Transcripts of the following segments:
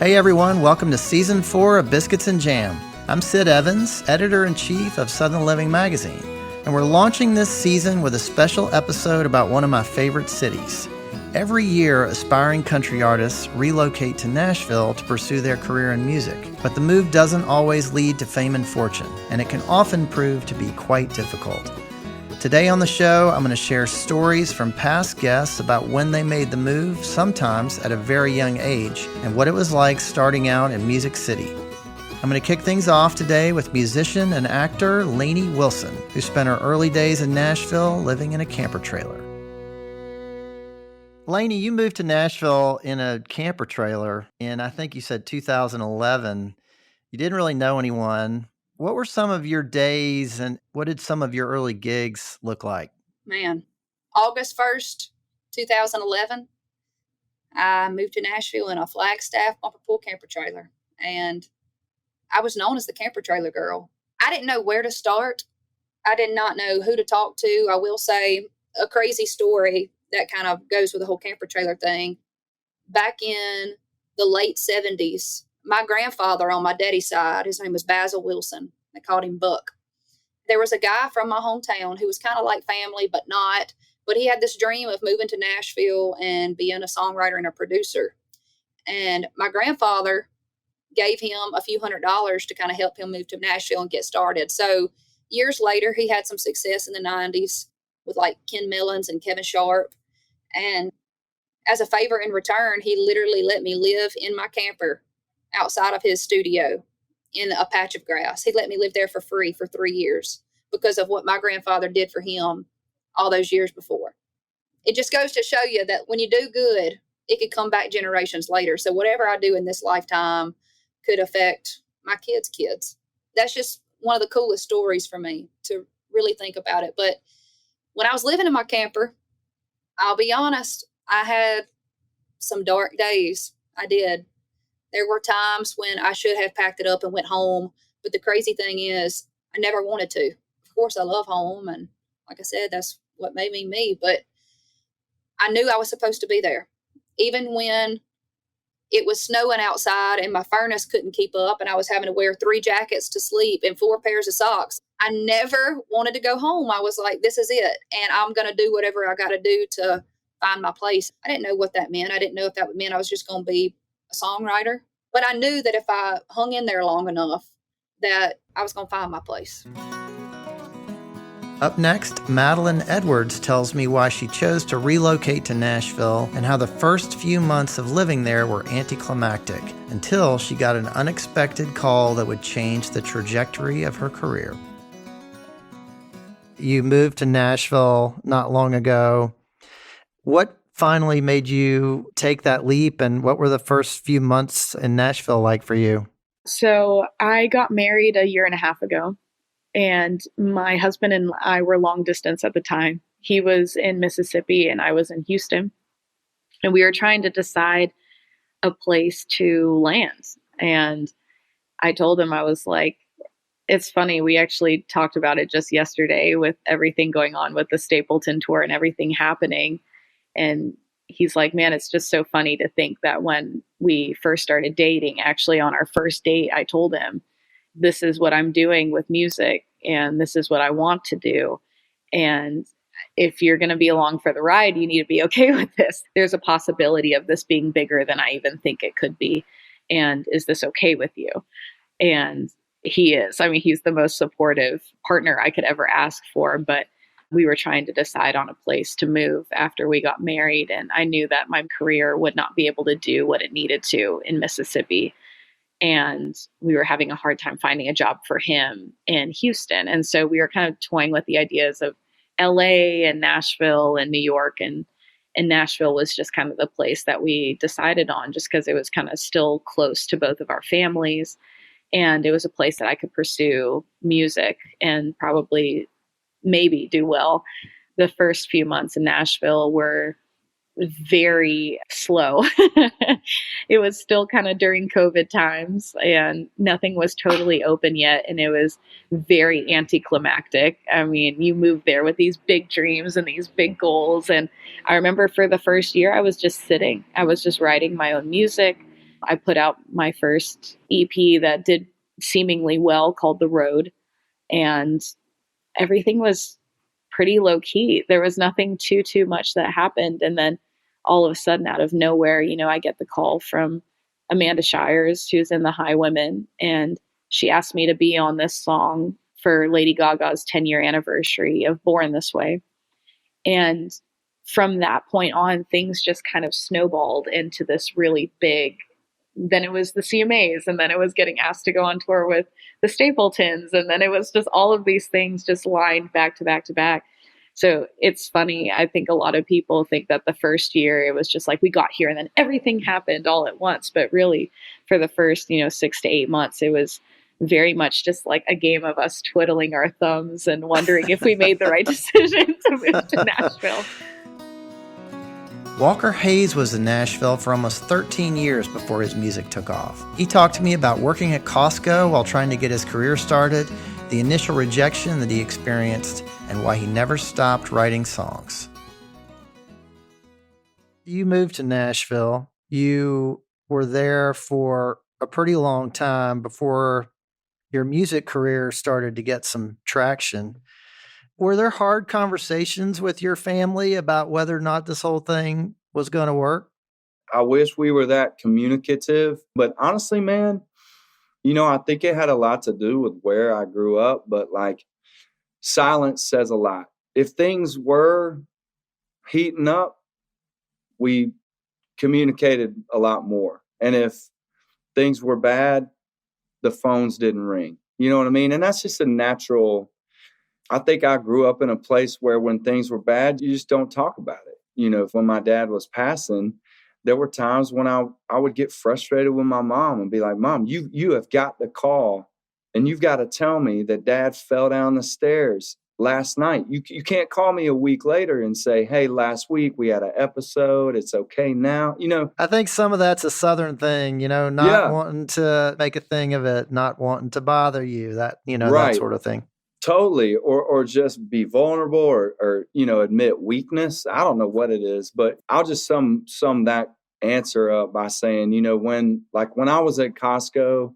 Hey everyone, welcome to Season 4 of Biscuits and Jam. I'm Sid Evans, Editor-in-Chief of Southern Living Magazine, and we're launching this season with a special episode about one of my favorite cities. Every year, aspiring country artists relocate to Nashville to pursue their career in music, but the move doesn't always lead to fame and fortune, and it can often prove to be quite difficult. Today on the show, I'm going to share stories from past guests about when they made the move, sometimes at a very young age, and what it was like starting out in Music City. I'm going to kick things off today with musician and actor Lainey Wilson, who spent her early days in Nashville living in a camper trailer. Lainey, you moved to Nashville in a camper trailer in, I think you said 2011. You didn't really know anyone. What were some of your days and what did some of your early gigs look like? Man, August 1st, 2011, I moved to Nashville in a Flagstaff bumper pool camper trailer. And I was known as the camper trailer girl. I didn't know where to start. I did not know who to talk to. I will say a crazy story that kind of goes with the whole camper trailer thing. Back in the late 70s, my grandfather on my daddy's side, his name was Basil Wilson. They called him Buck. There was a guy from my hometown who was kind of like family, but not. But he had this dream of moving to Nashville and being a songwriter and a producer. And my grandfather gave him a few $100s to kind of help him move to Nashville and get started. So years later, he had some success in the 90s with like Ken Millens and Kevin Sharp. And as a favor in return, he literally let me live in my camper outside of his studio in a patch of grass. He let me live there for free for 3 years because of what my grandfather did for him all those years before. It just goes to show you that when you do good, it could come back generations later. So whatever I do in this lifetime could affect my kids' kids. That's just one of the coolest stories for me to really think about it. But when I was living in my camper, I'll be honest, I had some dark days. I did. There were times when I should have packed it up and went home. But the crazy thing is, I never wanted to. Of course, I love home. And like I said, that's what made me me. But I knew I was supposed to be there. Even when it was snowing outside and my furnace couldn't keep up and I was having to wear 3 jackets to sleep and 4 pairs of socks, I never wanted to go home. I was like, this is it. And I'm going to do whatever I got to do to find my place. I didn't know what that meant. I didn't know if that meant I was just going to be a songwriter. But I knew that if I hung in there long enough, that I was going to find my place. Up next, Madeline Edwards tells me why she chose to relocate to Nashville and how the first few months of living there were anticlimactic until she got an unexpected call that would change the trajectory of her career. You moved to Nashville not long ago. What finally made you take that leap, and what were the first few months in Nashville like for you? So I got married a year and a half ago, and my husband and I were long distance at the time. He was in Mississippi and I was in Houston, and we were trying to decide a place to land. And I told him, I was like, it's funny, we actually talked about it just yesterday with everything going on with the Stapleton tour and everything happening. And he's like, man, it's just so funny to think that when we first started dating, actually on our first date, I told him, this is what I'm doing with music and this is what I want to do. And if you're going to be along for the ride, you need to be okay with this. There's a possibility of this being bigger than I even think it could be. And is this okay with you? And he is. I mean, he's the most supportive partner I could ever ask for. But we were trying to decide on a place to move after we got married. And I knew that my career would not be able to do what it needed to in Mississippi. And we were having a hard time finding a job for him in Houston. And so we were kind of toying with the ideas of LA and Nashville and New York. And Nashville was just kind of the place that we decided on just because it was kind of still close to both of our families. And it was a place that I could pursue music and probably maybe do well. The first few months in Nashville were very slow. It was still kind of during COVID times and nothing was totally open yet. And it was very anticlimactic. I mean, you move there with these big dreams and these big goals. And I remember for the first year, I was just sitting. I was just writing my own music. I put out my first EP that did seemingly well, called The Road, and everything was pretty low key. There was nothing too much that happened. And then all of a sudden, out of nowhere, I get the call from Amanda Shires, who's in the High Women, and she asked me to be on this song for Lady Gaga's 10-year anniversary of Born This Way. And from that point on, things just kind of snowballed into this really big. Then it was the CMAs, and then it was getting asked to go on tour with the Stapletons, and then it was just all of these things just lined back to back to back. So it's funny. I think a lot of people think that the first year it was just like we got here and then everything happened all at once. But really, for the first 6 to 8 months, it was very much just like a game of us twiddling our thumbs and wondering if we made the right decision to move to Nashville. Walker Hayes was in Nashville for almost 13 years before his music took off. He talked to me about working at Costco while trying to get his career started, the initial rejection that he experienced, and why he never stopped writing songs. You moved to Nashville. You were there for a pretty long time before your music career started to get some traction. Were there hard conversations with your family about whether or not this whole thing was going to work? I wish we were that communicative, but honestly, man, I think it had a lot to do with where I grew up, but like silence says a lot. If things were heating up, we communicated a lot more. And if things were bad, the phones didn't ring. You know what I mean? And that's just a natural. I think I grew up in a place where when things were bad, you just don't talk about it. When my dad was passing, there were times when I would get frustrated with my mom and be like, Mom, you have got to call and you've got to tell me that Dad fell down the stairs last night. You can't call me a week later and say, hey, last week we had an episode. It's okay now. I think some of that's a Southern thing, not wanting to make a thing of it, not wanting to bother you, that, right. That sort of thing. Totally. Or just be vulnerable or admit weakness. I don't know what it is, but I'll just sum that answer up by saying, when I was at Costco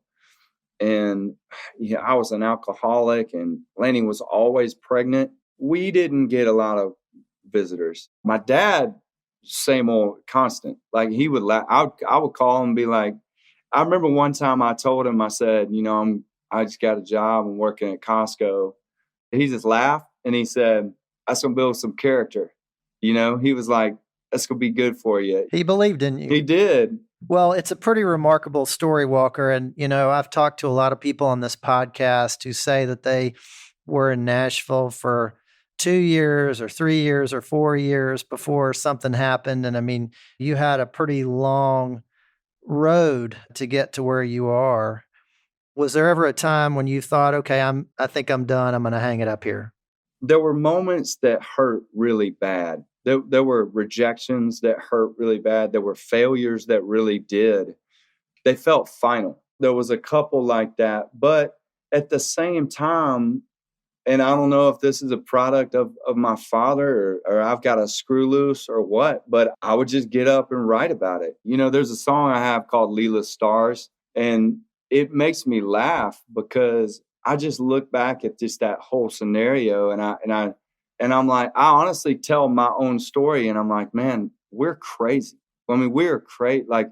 and I was an alcoholic and Lainey was always pregnant, we didn't get a lot of visitors. My dad, same old constant. Like he would I would call him and be like, I remember one time I told him, I said, I just got a job. I'm working at Costco. He just laughed and he said, that's going to build some character. He was like, that's going to be good for you. He believed in you. He did. Well, it's a pretty remarkable story, Walker. And, I've talked to a lot of people on this podcast who say that they were in Nashville for 2 years or 3 years or 4 years before something happened. And I mean, you had a pretty long road to get to where you are. Was there ever a time when you thought, okay, I think I'm done. I'm going to hang it up here? There were moments that hurt really bad. There were rejections that hurt really bad. There were failures that really did. They felt final. There was a couple like that. But at the same time, and I don't know if this is a product of my father or I've got a screw loose or what, but I would just get up and write about it. There's a song I have called Leela's Stars, and it makes me laugh because I just look back at just that whole scenario and I'm like, I honestly tell my own story and I'm like, man, we're crazy. I mean, we're crazy. Like,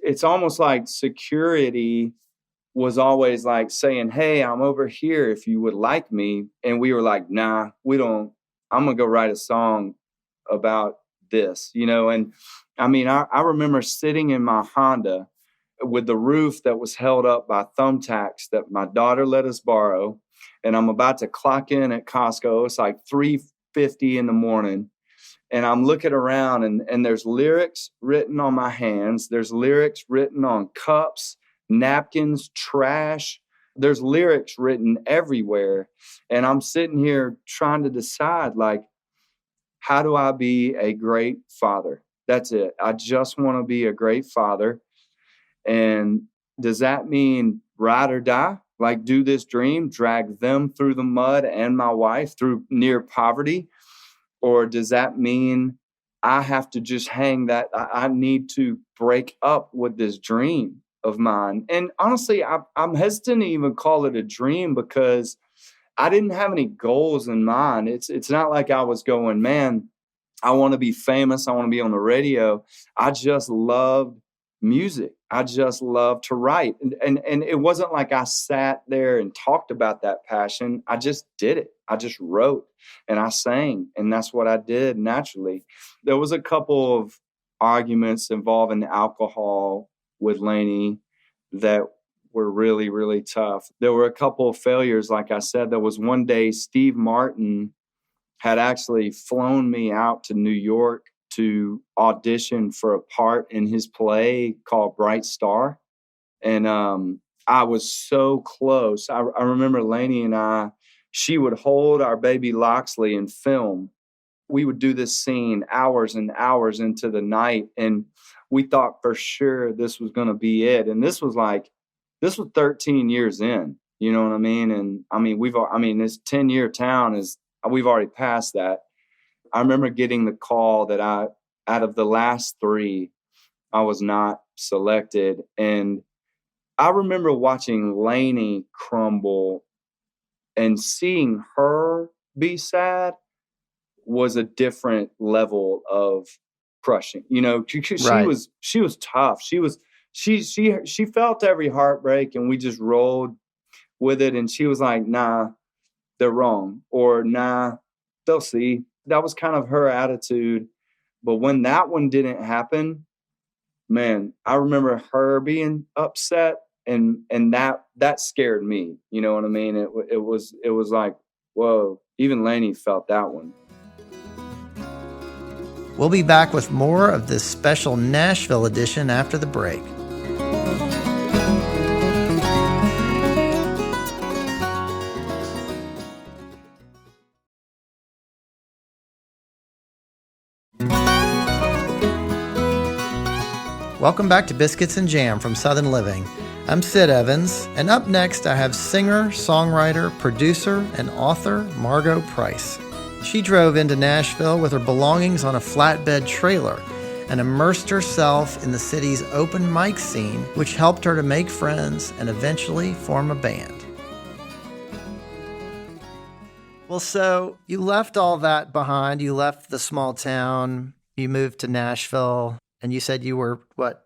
it's almost like security was always like saying, hey, I'm over here if you would like me. And we were like, nah, we don't. I'm going to go write a song about this, and I mean, I remember sitting in my Honda with the roof that was held up by thumbtacks that my daughter let us borrow. And I'm about to clock in at Costco. It's like 3:50 in the morning. And I'm looking around and there's lyrics written on my hands. There's lyrics written on cups, napkins, trash. There's lyrics written everywhere. And I'm sitting here trying to decide, like, how do I be a great father? That's it. I just want to be a great father. And does that mean ride or die? Like, do this dream, drag them through the mud and my wife through near poverty? Or does that mean I have to just hang that. I need to break up with this dream of mine. And honestly, I'm hesitant to even call it a dream because I didn't have any goals in mind. It's not like I was going, man, I want to be famous. I want to be on the radio. I just loved music. I just loved to write. And it wasn't like I sat there and talked about that passion. I just did it. I just wrote and I sang. And that's what I did naturally. There was a couple of arguments involving alcohol with Lainey that were really, really tough. There were a couple of failures. Like I said, there was one day Steve Martin had actually flown me out to New York to audition for a part in his play called Bright Star. And I was so close. I remember Lainey and she would hold our baby Loxley and film. We would do this scene hours and hours into the night. And we thought for sure this was going to be it. And this was 13 years in, you know what I mean? And I mean, this 10-year town we've already passed that. I remember getting the call that out of the last 3, I was not selected. And I remember watching Lainey crumble and seeing her be sad was a different level of crushing. You know, she was tough. She felt every heartbreak and we just rolled with it. And she was like, nah, they're wrong, or nah, they'll see. That was kind of her attitude. But when that one didn't happen, man, I remember her being upset and that scared me. You know what I mean? It was like, whoa, even Lainey felt that one. We'll be back with more of this special Nashville edition after the break. Welcome back to Biscuits and Jam from Southern Living. I'm Sid Evans, and up next I have singer, songwriter, producer, and author Margo Price. She drove into Nashville with her belongings on a flatbed trailer and immersed herself in the city's open mic scene, which helped her to make friends and eventually form a band. Well, so you left all that behind. You left the small town. You moved to Nashville. And you said you were,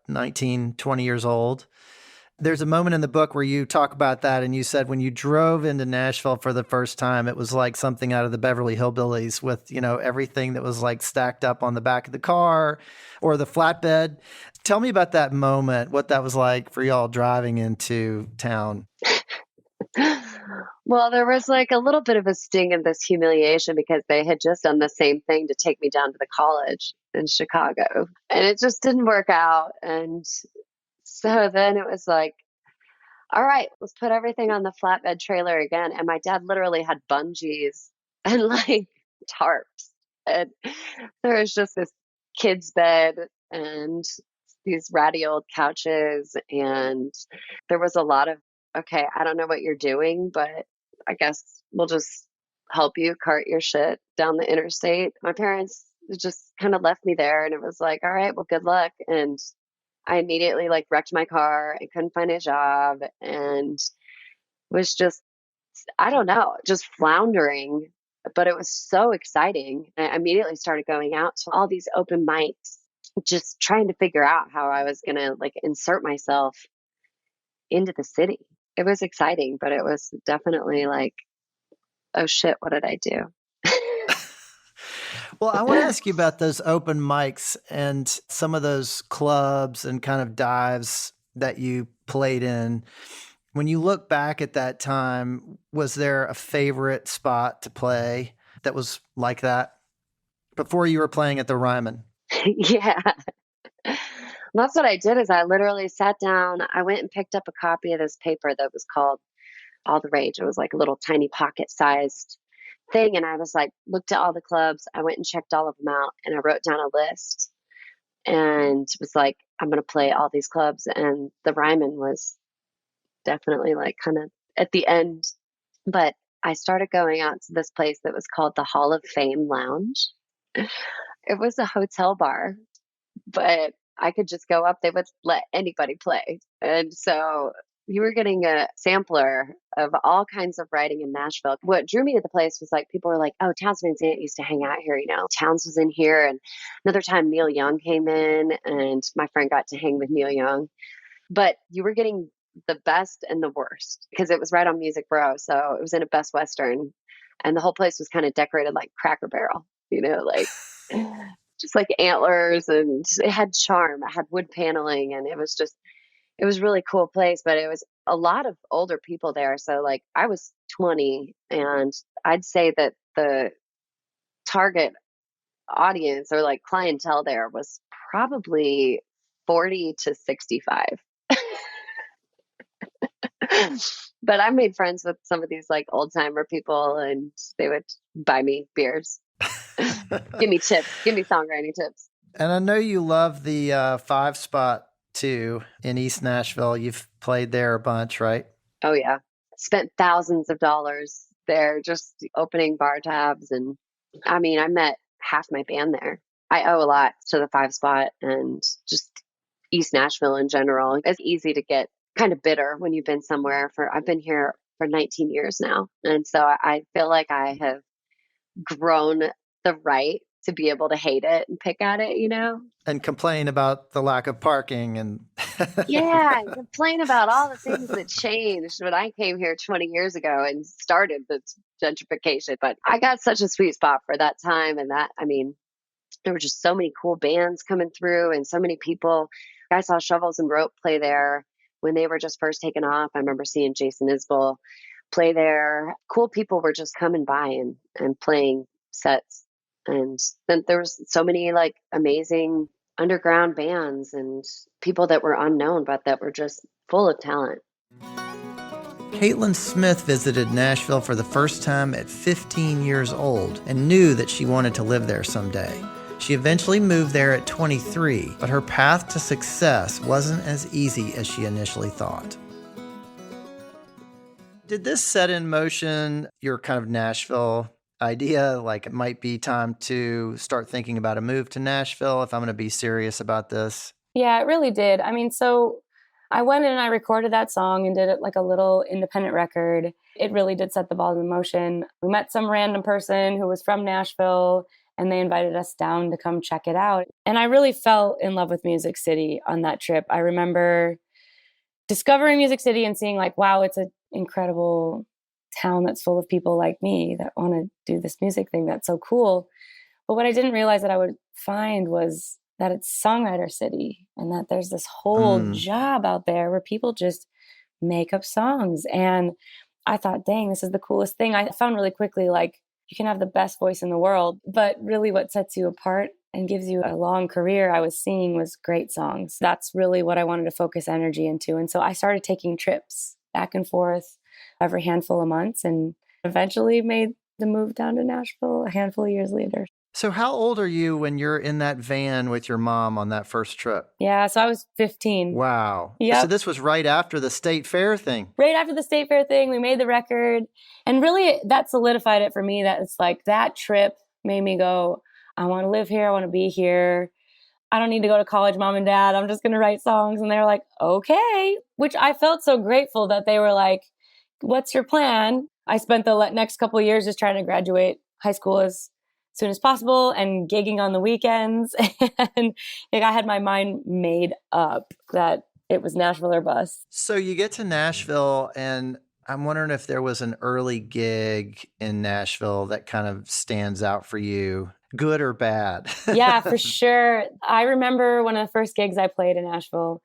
19, 20 years old. There's a moment in the book where you talk about that, and you said when you drove into Nashville for the first time, it was like something out of the Beverly Hillbillies with, everything that was like stacked up on the back of the car or the flatbed. Tell me about that moment, what that was like for y'all driving into town. Well, there was like a little bit of a sting of this humiliation because they had just done the same thing to take me down to the college in Chicago, and it just didn't work out. And so then it was like, all right, let's put everything on the flatbed trailer again. And my dad literally had bungees and like tarps, and there was just this kid's bed and these ratty old couches, and there was a lot of, okay, I don't know what you're doing, but I guess we'll just help you cart your shit down the interstate. My parents just kind of left me there, and it was like, all right, well, good luck. And I immediately like wrecked my car and couldn't find a job and was just, I don't know, just floundering. But it was so exciting. I immediately started going out to all these open mics, just trying to figure out how I was going to like insert myself into the city. It was exciting, but it was definitely like, oh shit, what did I do? Well, I want to ask you about those open mics and some of those clubs and kind of dives that you played in. When you look back at that time, was there a favorite spot to play that was like that before you were playing at the Ryman? Yeah. That's what I did is I literally sat down. I went and picked up a copy of this paper that was called All the Rage. It was like a little tiny pocket sized thing. And I was like, looked at all the clubs. I went and checked all of them out and I wrote down a list and was like, I'm going to play all these clubs. And the Ryman was definitely like kind of at the end. But I started going out to this place that was called the Hall of Fame Lounge. It was a hotel bar, but I could just go up. They would let anybody play. And so you were getting a sampler of all kinds of writing in Nashville. What drew me to the place was like, people were like, oh, Towns Van Zandt used to hang out here, you know. Towns was in here. And another time Neil Young came in and my friend got to hang with Neil Young. But you were getting the best and the worst because it was right on Music Row. So it was in a Best Western and the whole place was kind of decorated like Cracker Barrel, you know, like just like antlers, and it had charm. It had wood paneling, and it was really cool place, but it was a lot of older people there. So like I was 20 and I'd say that the target audience or like clientele there was probably 40 to 65. But I made friends with some of these like old timer people and they would buy me beers. Give me tips, give me songwriting tips. And I know you love the 5 spot too in East Nashville. You've played there a bunch, right? Oh yeah. Spent thousands of dollars there just opening bar tabs. And I mean, I met half my band there. I owe a lot to the 5 spot and just East Nashville in general. It's easy to get kind of bitter when you've been somewhere I've been here for 19 years now. And so I feel like I have grown the right to be able to hate it and pick at it, you know? And complain about the lack of parking and Yeah, and complain about all the things that changed when I came here 20 years ago and started the gentrification. But I got such a sweet spot for that time. And that, I mean, there were just so many cool bands coming through and so many people. I saw Shovels and Rope play there when they were just first taking off. I remember seeing Jason Isbell play there. Cool people were just coming by and playing sets. And then there was so many like amazing underground bands and people that were unknown, but that were just full of talent. Caitlin Smith visited Nashville for the first time at 15 years old and knew that she wanted to live there someday. She eventually moved there at 23, but her path to success wasn't as easy as she initially thought. Did this set in motion your kind of Nashville idea? Like it might be time to start thinking about a move to Nashville if I'm going to be serious about this? Yeah, it really did. I mean, so I went in and I recorded that song and did it like a little independent record. It really did set the ball in motion. We met some random person who was from Nashville and they invited us down to come check it out. And I really fell in love with Music City on that trip. I remember discovering Music City and seeing like, wow, it's an incredible town that's full of people like me that want to do this music thing. That's so cool. But what I didn't realize that I would find was that it's songwriter city and that there's this whole job out there where people just make up songs. And I thought, dang, this is the coolest thing. I found really quickly, like, you can have the best voice in the world, but really what sets you apart and gives you a long career, I was seeing was great songs. That's really what I wanted to focus energy into. And so I started taking trips back and forth every handful of months and eventually made the move down to Nashville a handful of years later. So how old are you when you're in that van with your mom on that first trip? Yeah, so I was 15. Wow. Yep. So this was right after the state fair thing. Right after the state fair thing, we made the record. And really that solidified it for me that it's like that trip made me go, I want to live here. I want to be here. I don't need to go to college, mom and dad. I'm just going to write songs. And they're like, okay, which I felt so grateful that they were like, what's your plan? I spent the next couple of years just trying to graduate high school as soon as possible and gigging on the weekends. And like, I had my mind made up that it was Nashville or bust. So you get to Nashville, and I'm wondering if there was an early gig in Nashville that kind of stands out for you, good or bad? Yeah, for sure. I remember one of the first gigs I played in Nashville.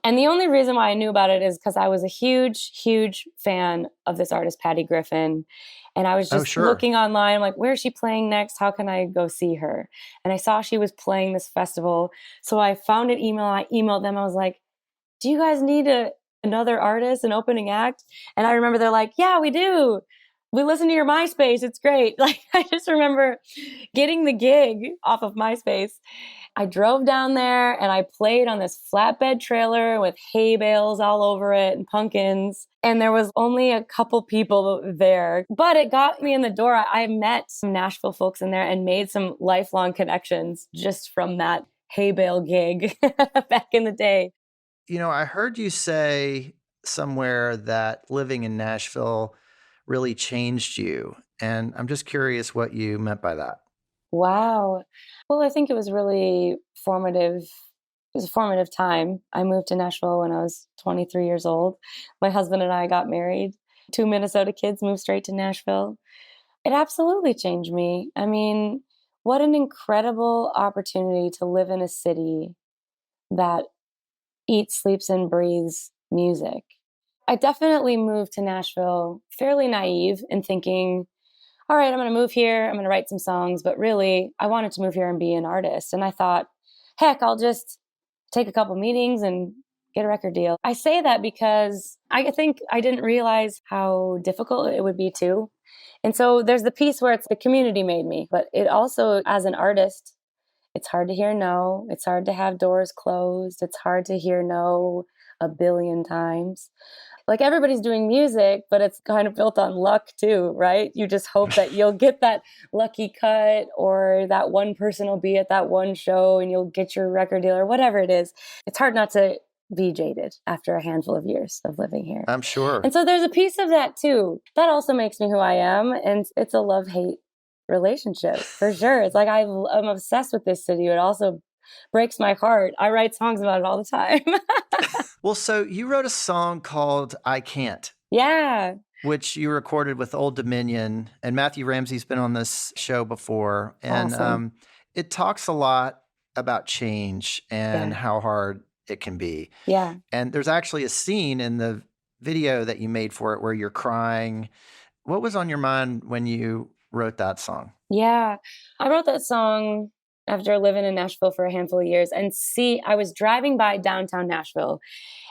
And the only reason why I knew about it is because I was a huge, huge fan of this artist, Patty Griffin. And I was just looking online. I'm like, where is she playing next? How can I go see her? And I saw she was playing this festival. So I found an email. I emailed them. I was like, do you guys need another artist, an opening act? And I remember they're like, yeah, we do. we listen to your MySpace. It's great. Like, I just remember getting the gig off of MySpace. I drove down there and I played on this flatbed trailer with hay bales all over it and pumpkins. And there was only a couple people there, but it got me in the door. I met some Nashville folks in there and made some lifelong connections just from that hay bale gig back in the day. You know, I heard you say somewhere that living in Nashville really changed you. And I'm just curious what you meant by that. Wow. Well, I think it was really formative. It was a formative time. I moved to Nashville when I was 23 years old. My husband and I got married. 2 Minnesota kids moved straight to Nashville. It absolutely changed me. I mean, what an incredible opportunity to live in a city that eats, sleeps, and breathes music. I definitely moved to Nashville fairly naive and thinking, all right, I'm going to move here. I'm going to write some songs. But really, I wanted to move here and be an artist. And I thought, heck, I'll just take a couple meetings and get a record deal. I say that because I think I didn't realize how difficult it would be too. And so there's the piece where it's the community made me. But it also, as an artist, it's hard to hear no. It's hard to have doors closed. It's hard to hear no a billion times. Like, everybody's doing music, but it's kind of built on luck too, right? You just hope that you'll get that lucky cut, or that one person will be at that one show and you'll get your record deal, or whatever it is. It's hard not to be jaded after a handful of years of living here. I'm sure. And so there's a piece of that too. That also makes me who I am. And it's a love-hate relationship for sure. It's like I'm obsessed with this city. It also breaks my heart. I write songs about it all the time. Well, so you wrote a song called I Can't. Yeah. Which you recorded with Old Dominion. And Matthew Ramsey's been on this show before. And Awesome. It talks a lot about change and how hard it can be. Yeah. And there's actually a scene in the video that you made for it where you're crying. What was on your mind when you wrote that song? Yeah. I wrote that song after living in Nashville for a handful of years. And I was driving by downtown Nashville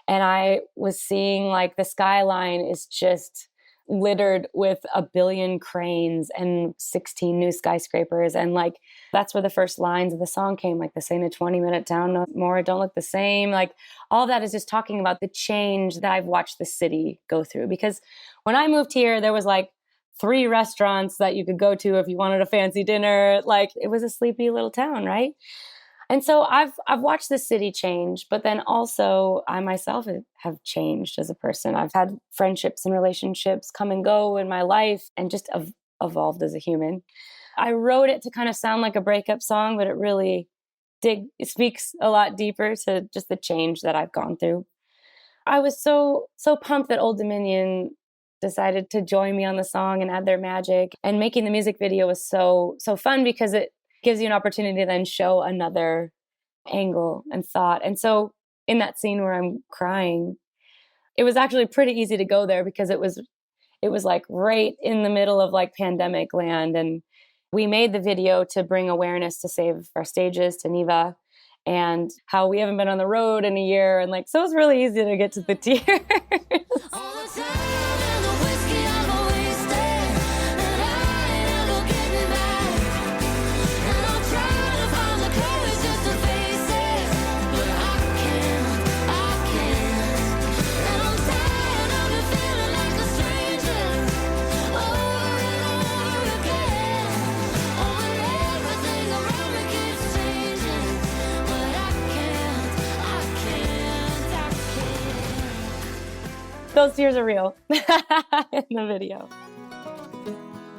and I was seeing like the skyline is just littered with a billion cranes and 16 new skyscrapers. And like, that's where the first lines of the song came, like, this ain't a 20-minute town no more, it don't look the same. Like, all of that is just talking about the change that I've watched the city go through. Because when I moved here, there was like 3 restaurants that you could go to if you wanted a fancy dinner. Like, it was a sleepy little town, right? And so I've watched the city change, but then also I myself have changed as a person. I've had friendships and relationships come and go in my life and just evolved as a human. I wrote it to kind of sound like a breakup song, but it really it speaks a lot deeper to just the change that I've gone through. I was so pumped that Old Dominion decided to join me on the song and add their magic. And making the music video was so fun because it gives you an opportunity to then show another angle and thought. And so in that scene where I'm crying, it was actually pretty easy to go there because it was like right in the middle of like pandemic land. And we made the video to bring awareness to Save Our Stages, to NEVA, and how we haven't been on the road in a year. And like, so it's really easy to get to the tears. Those tears are real in the video.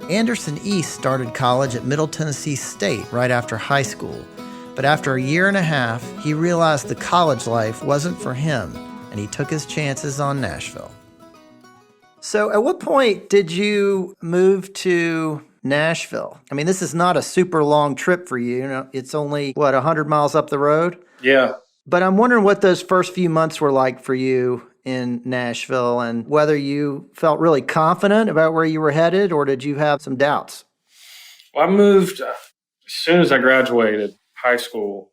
Anderson East started college at Middle Tennessee State right after high school. But after a year and a half, he realized the college life wasn't for him, and he took his chances on Nashville. So at what point did you move to Nashville? I mean, this is not a super long trip for you. You know, it's only, 100 miles up the road? Yeah. But I'm wondering what those first few months were like for you in Nashville and whether you felt really confident about where you were headed or did you have some doubts? Well, I moved as soon as I graduated high school,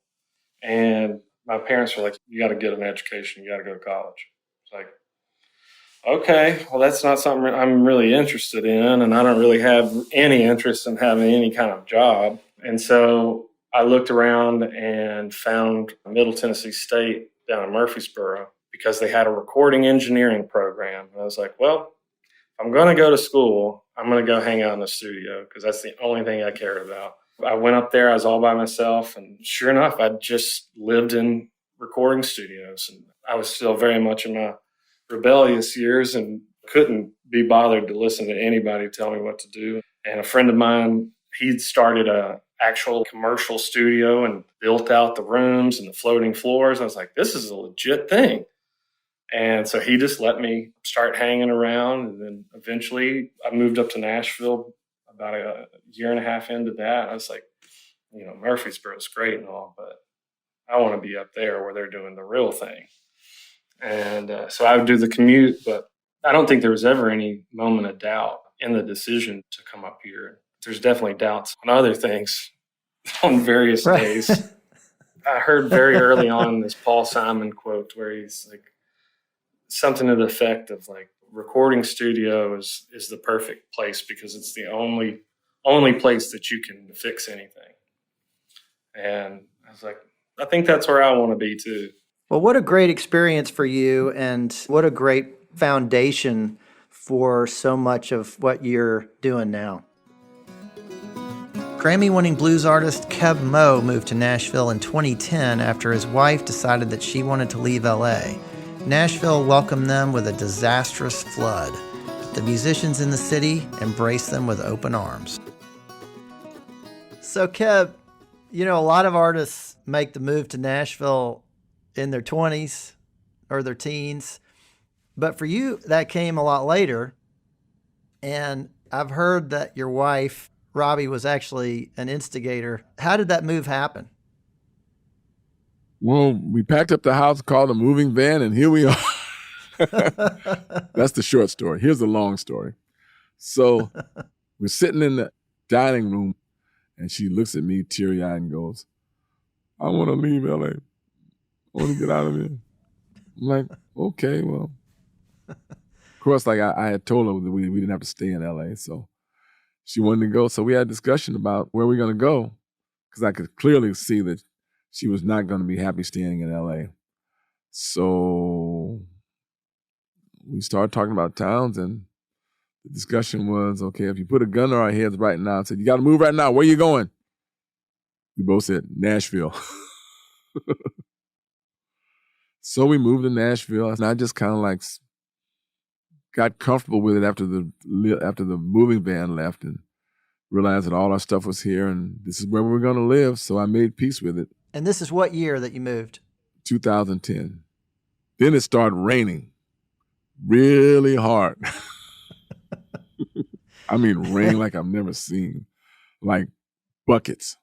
and my parents were like, you got to get an education. You got to go to college. It's like, okay, well, that's not something I'm really interested in, and I don't really have any interest in having any kind of job. And so I looked around and found Middle Tennessee State down in Murfreesboro because they had a recording engineering program. And I was like, well, if I'm going to go to school, I'm going to go hang out in the studio because that's the only thing I cared about. I went up there, I was all by myself, and sure enough, I just lived in recording studios. And I was still very much in my rebellious years and couldn't be bothered to listen to anybody tell me what to do. And a friend of mine, he'd started a actual commercial studio and built out the rooms and the floating floors. I was like, this is a legit thing. And so he just let me start hanging around. And then eventually I moved up to Nashville about a year and a half into that. I was like, Murfreesboro's great and all, but I want to be up there where they're doing the real thing. And so I would do the commute, but I don't think there was ever any moment of doubt in the decision to come up here. There's definitely doubts on other things on various days. I heard very early on this Paul Simon quote where he's like something to the effect of like, recording studio is the perfect place because it's the only place that you can fix anything. And I was like, I think that's where I want to be too. Well, what a great experience for you, and what a great foundation for so much of what you're doing now. Grammy-winning blues artist Keb Mo moved to Nashville in 2010 after his wife decided that she wanted to leave LA. Nashville welcomed them with a disastrous flood. The musicians in the city embraced them with open arms. So, Keb, a lot of artists make the move to Nashville in their 20s or their teens. But for you, that came a lot later. And I've heard that your wife, Robby, was actually an instigator. How did that move happen? Well, we packed up the house, called a moving van, and here we are. That's the short story. Here's the long story. So we're sitting in the dining room, and she looks at me teary-eyed and goes, I want to leave LA. I want to get out of here. I'm like, okay, well. Of course, like I had told her that we didn't have to stay in LA, so she wanted to go. So we had a discussion about where we're going to go, because I could clearly see that she was not going to be happy staying in LA. So we started talking about towns, and the discussion was, okay, if you put a gun to our heads right now and said, you got to move right now, where you going? We both said, Nashville. So we moved to Nashville, and I just kind of like got comfortable with it after the moving van left and realized that all our stuff was here and this is where we were going to live. So I made peace with it. And this is what year that you moved? 2010. Then it started raining really hard. I mean, rain like I've never seen. Like buckets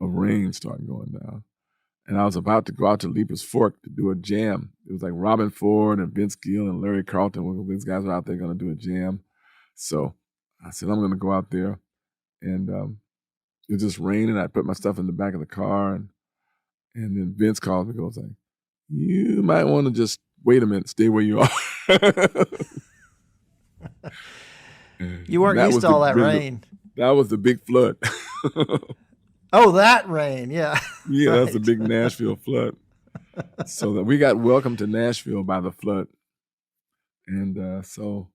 of rain started going down. And I was about to go out to Leaper's Fork to do a jam. It was like Robin Ford and Vince Gill and Larry Carlton. These guys were out there going to do a jam. So I said, I'm going to go out there. And it was just raining. I put my stuff in the back of the car. And then Vince called me and goes like, you might want to just wait a minute, stay where you are. You weren't used to all that rain. That was the big flood. Oh, that rain, yeah. Yeah, right. That's a big Nashville flood. So that we got welcomed to Nashville by the flood. And so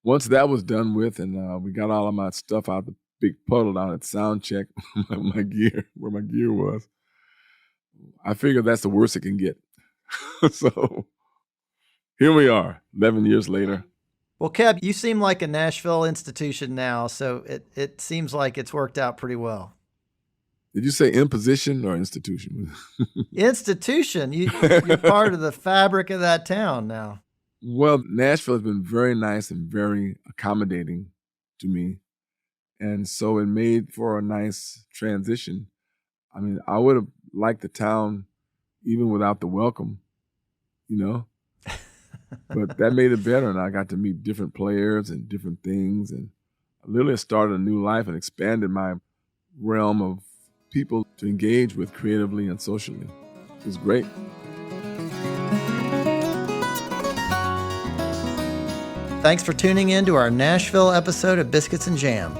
once that was done with and we got all of my stuff out the big puddle down at sound check, my gear, where my gear was, I figured that's the worst it can get. So here we are, 11 years later. Well, Keb, you seem like a Nashville institution now, so it seems like it's worked out pretty well. Did you say imposition or institution? Institution. You're part of the fabric of that town now. Well, Nashville has been very nice and very accommodating to me. And so it made for a nice transition. I mean, I would have liked the town even without the welcome, you know? But that made it better, and I got to meet different players and different things, and I literally started a new life and expanded my realm of people to engage with creatively and socially. It was great. Thanks for tuning in to our Nashville episode of Biscuits and Jam.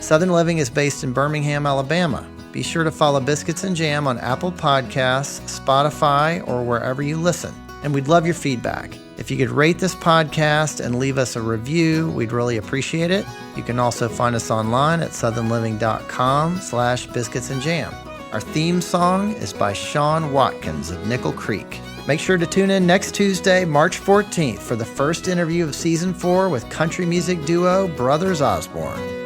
Southern Living is based in Birmingham, Alabama. Be sure to follow Biscuits and Jam on Apple Podcasts, Spotify, or wherever you listen. And we'd love your feedback. If you could rate this podcast and leave us a review, we'd really appreciate it. You can also find us online at southernliving.com/biscuitsandjam. Our theme song is by Sean Watkins of Nickel Creek. Make sure to tune in next Tuesday, March 14th, for the first interview of Season 4 with country music duo Brothers Osborne.